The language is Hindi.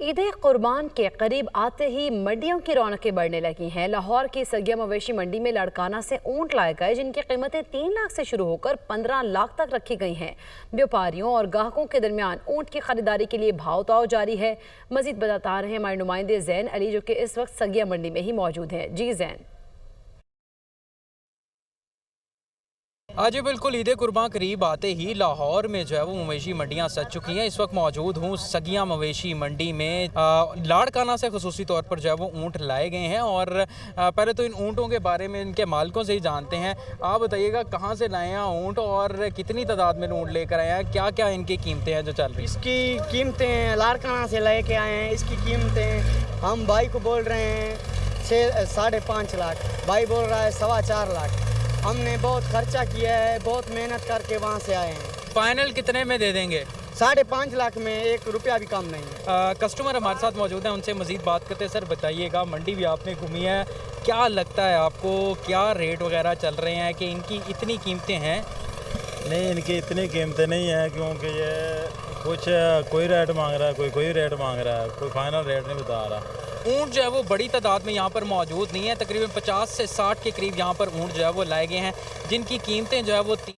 ईद कुर्बान के करीब आते ही मंडियों की रौनकें बढ़ने लगी हैं। लाहौर की सगिया मवेशी मंडी में लाड़काना से ऊंट लाए गए, जिनकी कीमतें 3 लाख से शुरू होकर 15 लाख तक रखी गई हैं। व्यापारियों और ग्राहकों के दरमियान ऊंट की खरीदारी के लिए भाव ताव जारी है। मजीद बता रहे हैं हमारे नुमाइंदे जैन अली, जो कि इस वक्त सगिया मंडी में ही मौजूद हैं। जी जैन। जी बिल्कुल, ईद कुर्बान करीब आते ही लाहौर में जो है वो मवेशी मंडियां सज चुकी हैं। इस वक्त मौजूद हूँ सगिया मवेशी मंडी में। लाड़काना से खुसूसी तौर पर जो है वो ऊँट लाए गए हैं और पहले तो इन ऊँटों के बारे में इनके मालिकों से ही जानते हैं। आप बताइएगा कहाँ से लाए हैं ऊँट और कितनी तादाद में ऊँट लेकर आए हैं, क्या क्या इनकी कीमतें हैं जो चल रही? इसकी कीमतें लाड़काना से लेके आए हैं। इसकी कीमतें हम भाई को बोल रहे हैं 5.5 लाख, भाई बोल रहा है 4.25 लाख। हमने बहुत खर्चा किया है, बहुत मेहनत करके वहाँ से आए हैं। फाइनल कितने में दे देंगे? 5.5 लाख में 1 रुपया भी कम नहीं है। कस्टमर हमारे साथ मौजूद हैं, उनसे मज़ीद बात करते हैं। सर बताइएगा, मंडी भी आपने घूमी है, क्या लगता है आपको, क्या रेट वगैरह चल रहे हैं कि इनकी इतनी कीमतें हैं? नहीं, इनकी इतनी कीमतें नहीं हैं, क्योंकि ये कुछ कोई रेट मांग रहा है, कोई रेट मांग रहा है, कोई फाइनल रेट नहीं बता रहा। ऊँट जो है वो बड़ी तादाद में यहाँ पर मौजूद नहीं है। तकरीबन 50 से 60 के करीब यहाँ पर ऊँट जो है वो लाए गए हैं, जिनकी कीमतें जो है वो